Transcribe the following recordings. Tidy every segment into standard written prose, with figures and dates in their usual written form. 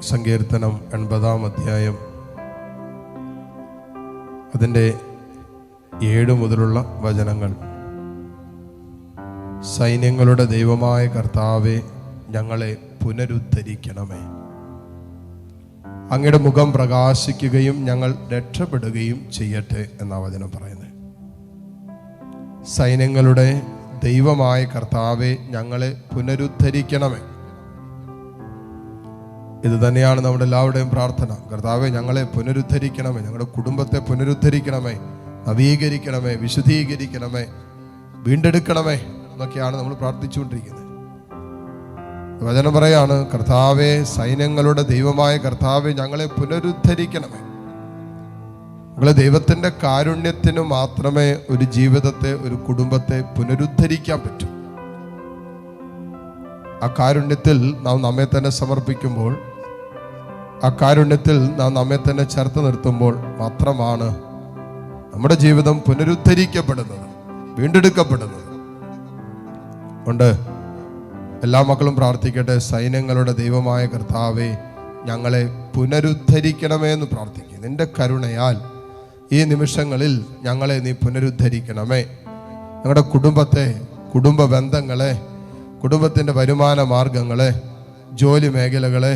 സങ്കീർത്തനം 80-ാം അധ്യായം അതിൻ്റെ 7 മുതലുള്ള വചനങ്ങൾ. സൈന്യങ്ങളുടെ ദൈവമായ കർത്താവേ, ഞങ്ങളെ പുനരുദ്ധരിക്കണമേ. അങ്ങയുടെ മുഖം പ്രകാശിക്കുകയും ഞങ്ങൾ രക്ഷപ്പെടുകയും ചെയ്യട്ടെ എന്നാ വചനം പറയുന്നത്. സൈന്യങ്ങളുടെ ദൈവമായ കർത്താവേ, ഞങ്ങളെ പുനരുദ്ധരിക്കണമേ. ഇത് തന്നെയാണ് നമ്മുടെ എല്ലാവരുടെയും പ്രാർത്ഥന. കർത്താവേ, ഞങ്ങളെ പുനരുദ്ധരിക്കണമേ, ഞങ്ങളുടെ കുടുംബത്തെ പുനരുദ്ധരിക്കണമേ, നവീകരിക്കണമേ, വിശുദ്ധീകരിക്കണമേ, വീണ്ടെടുക്കണമേ എന്നൊക്കെയാണ് നമ്മൾ പ്രാർത്ഥിച്ചുകൊണ്ടിരിക്കുന്നത്. വചനം പറയാണ്, കർത്താവേ, സൈന്യങ്ങളുടെ ദൈവമായ കർത്താവേ, ഞങ്ങളെ പുനരുദ്ധരിക്കണമേ. ഞങ്ങളെ ദൈവത്തിൻ്റെ കാരുണ്യത്തിന് മാത്രമേ ഒരു ജീവിതത്തെ, ഒരു കുടുംബത്തെ പുനരുദ്ധരിക്കാൻ പറ്റൂ. ആ കാരുണ്യത്തിൽ നാം നമ്മെ തന്നെ സമർപ്പിക്കുമ്പോൾ, ആ കാരുണ്യത്തിൽ നാം നമ്മെ തന്നെ ചേർത്ത് നിർത്തുമ്പോൾ മാത്രമാണ് നമ്മുടെ ജീവിതം പുനരുദ്ധരിക്കപ്പെടുന്നത്, വീണ്ടെടുക്കപ്പെടുന്നത്. ഉണ്ട് എല്ലാ മക്കളും പ്രാർത്ഥിക്കട്ടെ, സൈന്യങ്ങളുടെ ദൈവമായ കർത്താവേ, ഞങ്ങളെ പുനരുദ്ധരിക്കണമേ എന്ന് പ്രാർത്ഥിക്കുക. നിന്റെ കരുണയാൽ ഈ നിമിഷങ്ങളിൽ ഞങ്ങളെ നീ പുനരുദ്ധരിക്കണമേ. ഞങ്ങളുടെ കുടുംബത്തെ, കുടുംബ ബന്ധങ്ങളെ, കുടുംബത്തിൻ്റെ വരുമാന മാർഗങ്ങളെ, ജോലി മേഖലകളെ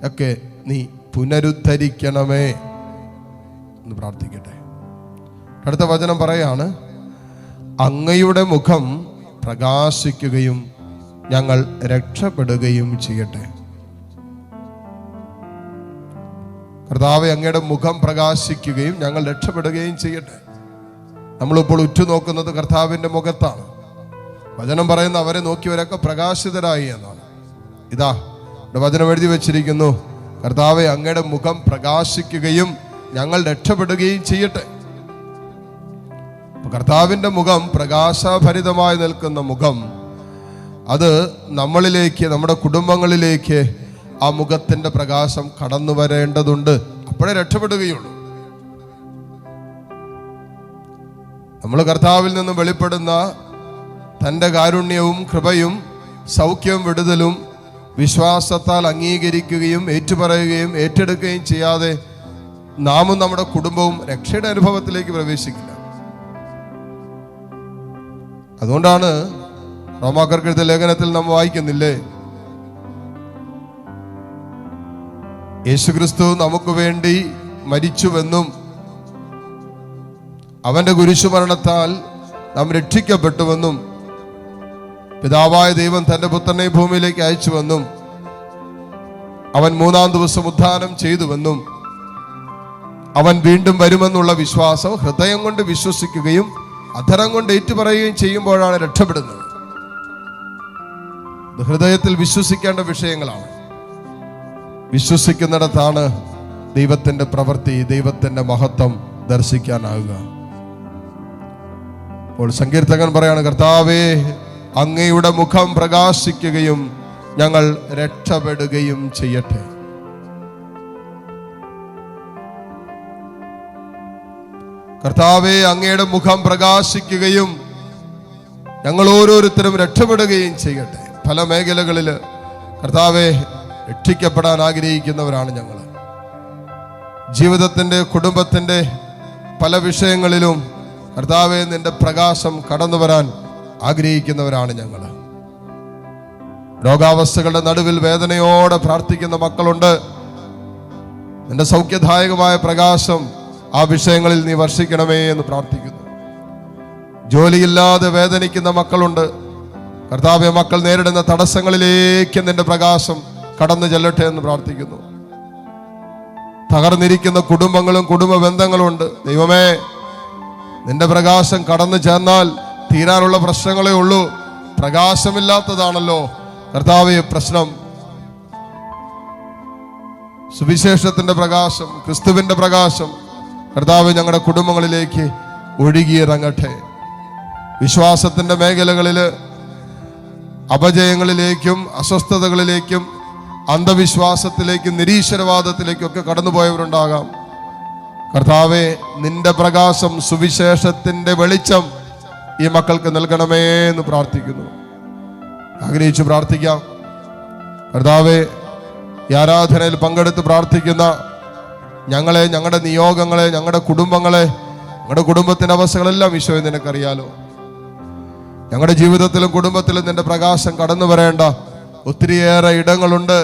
ഒക്കെ നീ പുനരുദ്ധരിക്കണമേ എന്ന് പ്രാർത്ഥിക്കട്ടെ. അടുത്ത വചനം പറയാണ്, അങ്ങയുടെ മുഖം പ്രകാശിക്കുകയും ഞങ്ങൾ രക്ഷപ്പെടുകയും ചെയ്യട്ടെ. കർത്താവേ, അങ്ങയുടെ മുഖം പ്രകാശിക്കുകയും ഞങ്ങൾ രക്ഷപ്പെടുകയും ചെയ്യട്ടെ. നമ്മളിപ്പോൾ ഉറ്റുനോക്കുന്നത് കർത്താവിൻ്റെ മുഖത്താണ്. വചനം പറയുന്ന അവരെ നോക്കിയവരൊക്കെ പ്രകാശിതരായി എന്നാണ്. ഇതാ വചനം എഴുതി വെച്ചിരിക്കുന്നു, കർത്താവേ, അങ്ങയുടെ മുഖം പ്രകാശിക്കുകയും ഞങ്ങൾ രക്ഷപ്പെടുകയും ചെയ്യട്ടെ. കർത്താവിൻ്റെ മുഖം, പ്രകാശഭരിതമായി നിൽക്കുന്ന മുഖം, അത് നമ്മളിലേക്ക്, നമ്മുടെ കുടുംബങ്ങളിലേക്ക് ആ മുഖത്തിൻ്റെ പ്രകാശം കടന്നു വരേണ്ടതുണ്ട്. അപ്പോഴേ രക്ഷപ്പെടുകയുള്ളൂ. നമ്മൾ കർത്താവിൽ നിന്ന് വെളിപ്പെടുന്ന തൻ്റെ കാരുണ്യവും കൃപയും സൗഖ്യവും വിടുതലും വിശ്വാസത്താൽ അംഗീകരിക്കുകയും ഏറ്റുപറയുകയും ഏറ്റെടുക്കുകയും ചെയ്യാതെ നാമും നമ്മുടെ കുടുംബവും രക്ഷയുടെ അനുഭവത്തിലേക്ക് പ്രവേശിക്കില്ല. അതുകൊണ്ടാണ് റോമാക്കാർക്ക് എഴുതിയ ലേഖനത്തിൽ നാം വായിക്കുന്നില്ലേ, യേശുക്രിസ്തു നമുക്ക് വേണ്ടി മരിച്ചുവെന്നും അവന്റെ കുരിശുമരണത്താൽ നാം രക്ഷിക്കപ്പെട്ടുവെന്നും പിതാവായ ദൈവം തന്റെ പുത്രനെ ഭൂമിയിലേക്ക് അയച്ചുവെന്നും അവൻ 3-ാം ദിവസം ഉത്ഥാനം ചെയ്തുവെന്നും അവൻ വീണ്ടും വരുമെന്നുള്ള വിശ്വാസം ഹൃദയം കൊണ്ട് വിശ്വസിക്കുകയും അധരം കൊണ്ട് ഏറ്റുപറയുകയും ചെയ്യുമ്പോഴാണ് രക്ഷപ്പെടുന്നത്. ഇത് ഹൃദയത്തിൽ വിശ്വസിക്കേണ്ട വിഷയങ്ങളാണ്. വിശ്വസിക്കുന്നിടത്താണ് ദൈവത്തിന്റെ പ്രവൃത്തി, ദൈവത്തിന്റെ മഹത്വം ദർശിക്കാനാവുക. അപ്പോൾ സങ്കീർത്തകൻ പറയാണ്, കർത്താവേ, അങ്ങയുടെ മുഖം പ്രകാശിക്കുകയും ഞങ്ങൾ രക്ഷപ്പെടുകയും ചെയ്യട്ടെ. കർത്താവേ, അങ്ങയുടെ മുഖം പ്രകാശിക്കുകയും ഞങ്ങൾ ഓരോരുത്തരും രക്ഷപ്പെടുകയും ചെയ്യട്ടെ. പല മേഖലകളിൽ കർത്താവേ രക്ഷിക്കപ്പെടാൻ ആഗ്രഹിക്കുന്നവരാണ് ഞങ്ങൾ. ജീവിതത്തിൻ്റെ, കുടുംബത്തിൻ്റെ പല വിഷയങ്ങളിലും കർത്താവേ നിന്റെ പ്രകാശം കടന്നു വരാൻ ആഗ്രഹിക്കുന്നവരാണ് ഞങ്ങൾ. രോഗാവസ്ഥകളുടെ നടുവിൽ വേദനയോടെ പ്രാർത്ഥിക്കുന്ന മക്കളുണ്ട്. നിന്റെ സൗഖ്യദായകമായ പ്രകാശം ആ വിഷയങ്ങളിൽ നീ വർഷിക്കണമേ എന്ന് പ്രാർത്ഥിക്കുന്നു. ജോലിയില്ലാതെ വേദനിക്കുന്ന മക്കളുണ്ട്. കർത്താവേ, മക്കൾ നേരിടുന്ന തടസ്സങ്ങളിലേക്ക് നിന്റെ പ്രകാശം കടന്നു ചെല്ലട്ടെ എന്ന് പ്രാർത്ഥിക്കുന്നു. തകർന്നിരിക്കുന്ന കുടുംബങ്ങളും കുടുംബ ബന്ധങ്ങളും ഉണ്ട്. ദൈവമേ, നിന്റെ പ്രകാശം കടന്നു ചെന്നാൽ തീരാനുള്ള പ്രശ്നങ്ങളേ ഉള്ളൂ. പ്രകാശമില്ലാത്തതാണല്ലോ കർത്താവേ പ്രശ്നം. സുവിശേഷത്തിന്റെ പ്രകാശം, ക്രിസ്തുവിന്റെ പ്രകാശം കർത്താവേ ഞങ്ങളുടെ കുടുംബങ്ങളിലേക്ക് ഒഴുകിയിറങ്ങട്ടെ. വിശ്വാസത്തിന്റെ മേഖലകളിൽ അപജയങ്ങളിലേക്കും അസ്വസ്ഥതകളിലേക്കും അന്ധവിശ്വാസത്തിലേക്കും നിരീശ്വരവാദത്തിലേക്കും ഒക്കെ കടന്നുപോയവരുണ്ടാകാം. കർത്താവേ, നിന്റെ പ്രകാശം, സുവിശേഷത്തിന്റെ വെളിച്ചം ഈ മക്കൾക്ക് നൽകണമേ എന്ന് പ്രാർത്ഥിക്കുന്നു. ആഗ്രഹിച്ചു പ്രാർത്ഥിക്കാം. കർത്താവേ, ഈ ആരാധനയിൽ പങ്കെടുത്ത് പ്രാർത്ഥിക്കുന്ന ഞങ്ങളെ, ഞങ്ങളുടെ നിയോഗങ്ങളെ, ഞങ്ങളുടെ കുടുംബങ്ങളെ, ഞങ്ങളുടെ കുടുംബത്തിൻ്റെ അവസ്ഥകളെല്ലാം ഈശോയെ നിനക്കറിയാലോ. ഞങ്ങളുടെ ജീവിതത്തിലും കുടുംബത്തിലും നിന്റെ പ്രകാശം കടന്നു വരേണ്ട ഒത്തിരിയേറെ ഇടങ്ങളുണ്ട്.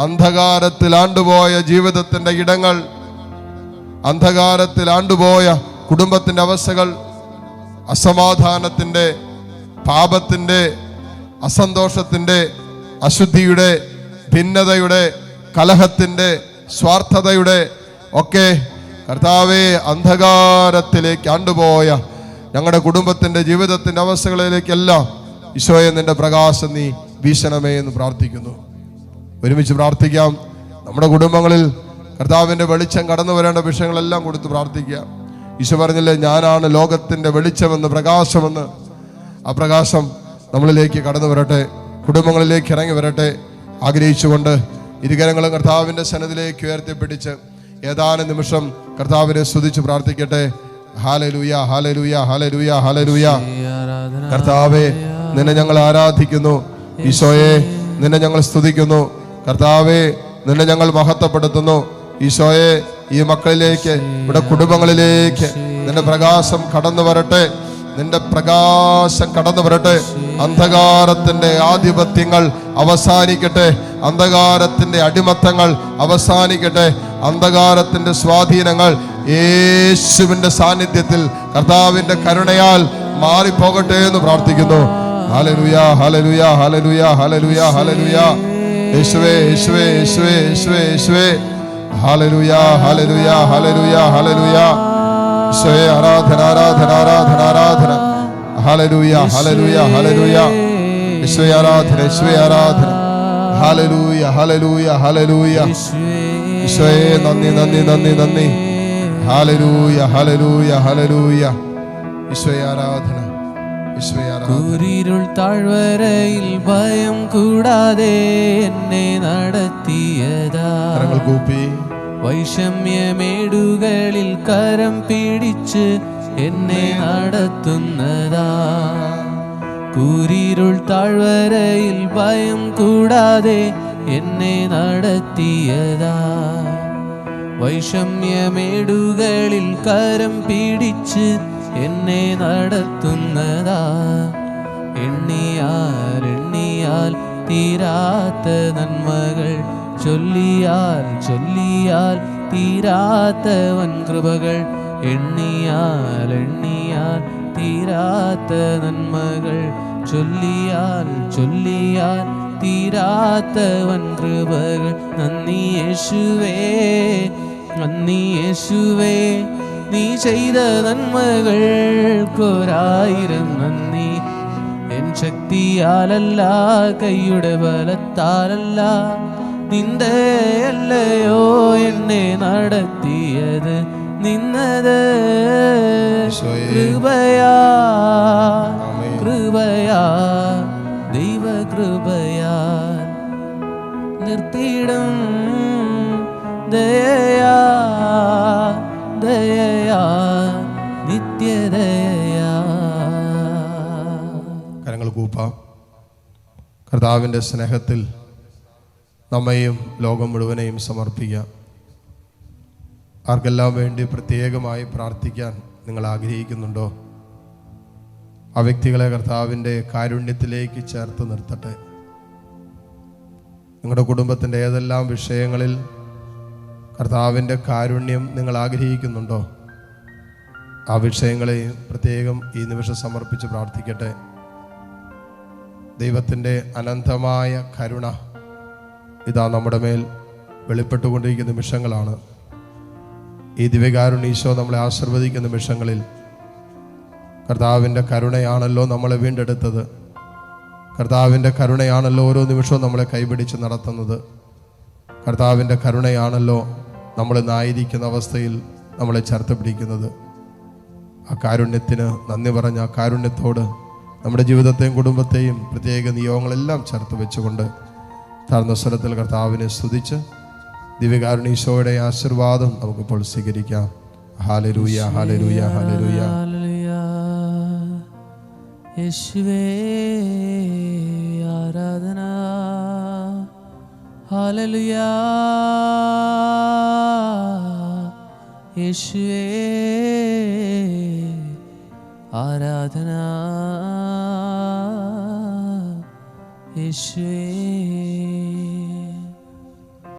അന്ധകാരത്തിൽ ആണ്ടുപോയ ജീവിതത്തിൻ്റെ ഇടങ്ങൾ, അന്ധകാരത്തിൽ ആണ്ടുപോയ കുടുംബത്തിൻ്റെ അവസ്ഥകൾ, അസമാധാനത്തിൻ്റെ, പാപത്തിൻ്റെ, അസന്തോഷത്തിൻ്റെ, അശുദ്ധിയുടെ, ഭിന്നതയുടെ, കലഹത്തിൻ്റെ, സ്വാർത്ഥതയുടെ ഒക്കെ കർത്താവേ അന്ധകാരത്തിലേക്ക് ആണ്ടുപോയ ഞങ്ങളുടെ കുടുംബത്തിൻ്റെ ജീവിതത്തിൻ്റെ അവസ്ഥകളിലേക്കെല്ലാം ഈശോയെ നിന്റെ പ്രകാശം നീ വീശണമേ എന്ന് പ്രാർത്ഥിക്കുന്നു. ഒരുമിച്ച് പ്രാർത്ഥിക്കാം. നമ്മുടെ കുടുംബങ്ങളിൽ കർത്താവിൻ്റെ വെളിച്ചം കടന്നു വരേണ്ട വിഷയങ്ങളെല്ലാം കൊടുത്ത് പ്രാർത്ഥിക്കുക. ഈശോ പറഞ്ഞില്ലേ, ഞാനാണ് ലോകത്തിൻ്റെ വെളിച്ചമെന്ന്, പ്രകാശമെന്ന്. ആ പ്രകാശം നമ്മളിലേക്ക് കടന്നു വരട്ടെ, കുടുംബങ്ങളിലേക്ക് ഇറങ്ങി വരട്ടെ ആഗ്രഹിച്ചുകൊണ്ട് ഇരുകരങ്ങളും കർത്താവിൻ്റെ സന്നിധിയിലേക്ക് ഉയർത്തിപ്പിടിച്ച് ഏതാനും നിമിഷം കർത്താവിനെ സ്തുതിച്ച് പ്രാർത്ഥിക്കട്ടെ. ഹല്ലേലൂയ, ഹല്ലേലൂയ, ഹല്ലേലൂയ, ഹല്ലേലൂയ. കർത്താവേ, നിന്നെ ഞങ്ങൾ ആരാധിക്കുന്നു. ഈശോയെ, നിന്നെ ഞങ്ങൾ സ്തുതിക്കുന്നു. കർത്താവേ, നിന്നെ ഞങ്ങൾ മഹത്വപ്പെടുത്തുന്നു. ഈശോയെ, ഈ മക്കളിലേക്ക്, ഇവിടെ കുടുംബങ്ങളിലേക്ക് നിന്റെ പ്രകാശം കടന്നു വരട്ടെ, നിന്റെ പ്രകാശം കടന്നു വരട്ടെ. അന്ധകാരത്തിന്റെ ആധിപത്യങ്ങൾ അവസാനിക്കട്ടെ, അന്ധകാരത്തിന്റെ അടിമത്തങ്ങൾ അവസാനിക്കട്ടെ, അന്ധകാരത്തിന്റെ സ്വാധീനങ്ങൾ യേശുവിന്റെ സാന്നിധ്യത്തിൽ കർത്താവിന്റെ കരുണയാൽ മാറിപ്പോകട്ടെ എന്ന് പ്രാർത്ഥിക്കുന്നു. ഹല്ലേലൂയ, ഹല്ലേലൂയ, ഹല്ലേലൂയ, ഹല്ലേലൂയ, ഹല്ലേലൂയ. യേശുവേ, യേശുവേ, യേശുവേ, യേശുവേ, യേശുവേ. ഹല്ലേലൂയ, ഹല്ലേലൂയ, ഹല്ലേലൂയ, ഹല്ലേലൂയ. ഈശോയെ ആരാധന, ആരാധന, ആരാധന, ആരാധന. ഹല്ലേലൂയ, ഹല്ലേലൂയ, ഹല്ലേലൂയ. ഈശോയെ ആരാധന, ഈശോയെ ആരാധന. ഹല്ലേലൂയ, ഹല്ലേലൂയ, ഹല്ലേലൂയ. ഈശോയെ നന്ദി, നന്ദി, നന്ദി, നന്ദി. ഹല്ലേലൂയ, ഹല്ലേലൂയ, ഹല്ലേലൂയ. ഈശോയെ ആരാധന, ഈശോയെ ആരാധന. കൂരിരുൾ താഴ്വരയിൽ ഭയം കൂടാതെ എന്നെ നടത്തിയതാ. കരങ്ങൾ കൂപ്പി. വൈഷമ്യമേടുകളിൽ കരം പിടിച്ച് എന്നെ നടത്തുന്നതാ. കൂരിരുൾ താഴ്വരയിൽ ഭയം കൂടാതെ എന്നെ നടത്തിയതാ. വൈഷമ്യമേടുകളിൽ കരം പിടിച്ച് എന്നെ നടത്തുന്നതാ. എണ്ണിയാൽ എണ്ണിയാൽ തീരാത്ത നന്മകൾ, ചൊല്ലിയാൽ ചൊല്ലിയാൽ തീരാത്ത വൻ കൃപകൾ. എണ്ണിയാൽ എണ്ണിയാൽ തീരാത്ത നന്മകൾ, ചൊല്ലിയാൽ ചൊല്ലിയാൽ തീരാത്ത വൻ കൃപകൾ. നന്ദി യേശുവേ, നന്ദി യേശുവേ, നീ ചെയ്ത നന്മകൾക്കൊരായിരം നന്ദി. എൻ ശക്തിയാലല്ല, കൈയുടെ ബലത്താലല്ല, നിന്റെ അല്ലയോ എന്നെ നടത്തിയത്. നിന്നത് കൃപയാ, കൃപയാ, ദൈവകൃപയാ. നിർത്തിയിടും ദയയാ, ദയയാ, നിത്യദയയാ. കരങ്ങൾ കൂപ്പാം. കർത്താവിൻ്റെ സ്നേഹത്തിൽ നമ്മയും ലോകം മുഴുവനെയും സമർപ്പിക്കാം. ആർക്കെല്ലാം വേണ്ടി പ്രത്യേകമായി പ്രാർത്ഥിക്കാൻ നിങ്ങൾ ആഗ്രഹിക്കുന്നുണ്ടോ, ആ വ്യക്തികളെ കർത്താവിൻ്റെ കാരുണ്യത്തിലേക്ക് ചേർത്ത് നിർത്തട്ടെ. നിങ്ങളുടെ കുടുംബത്തിൻ്റെ ഏതെല്ലാം വിഷയങ്ങളിൽ കർത്താവിൻ്റെ കാരുണ്യം നിങ്ങൾ ആഗ്രഹിക്കുന്നുണ്ടോ, ആ വിഷയങ്ങളെയും പ്രത്യേകം ഈ നിമിഷം സമർപ്പിച്ച് പ്രാർത്ഥിക്കട്ടെ. ദൈവത്തിൻ്റെ അനന്തമായ കരുണ ഇതാ നമ്മുടെ മേൽ വെളിപ്പെട്ടുകൊണ്ടിരിക്കുന്ന നിമിഷങ്ങളാണ്. ഈ ദിവ്യകാരുണ്യ ഈശോ നമ്മളെ ആശീർവദിക്കുന്ന നിമിഷങ്ങളിൽ കർത്താവിൻ്റെ കരുണയാണല്ലോ നമ്മളെ വീണ്ടെടുത്തത്. കർത്താവിൻ്റെ കരുണയാണല്ലോ ഓരോ നിമിഷവും നമ്മളെ കൈപിടിച്ച് നടത്തുന്നത്. കർത്താവിൻ്റെ കരുണയാണല്ലോ നമ്മൾ ഇന്നായിരിക്കുന്ന അവസ്ഥയിൽ നമ്മളെ ചേർത്ത് പിടിക്കുന്നത്. ആ കാരുണ്യത്തിന് നന്ദി പറഞ്ഞ ആ കാരുണ്യത്തോട് നമ്മുടെ ജീവിതത്തെയും കുടുംബത്തെയും പ്രത്യേക നിയോഗങ്ങളെല്ലാം ചേർത്ത് വെച്ചുകൊണ്ട് താഴ്ന്ന സ്വരത്തിൽ കർത്താവിനെ സ്തുതിച്ച് ദിവ്യകാരുണ്യ ഈശോയുടെ ആശീർവാദം നമുക്കിപ്പോൾ സ്വീകരിക്കാം. ഹല്ലേലൂയ, ഹല്ലേലൂയ, ഹല്ലേലൂയ. യേശുവേ ആരാധന, ഹല്ലേലൂയാ. യേശുവേ ആരാധന, യേശുവേ.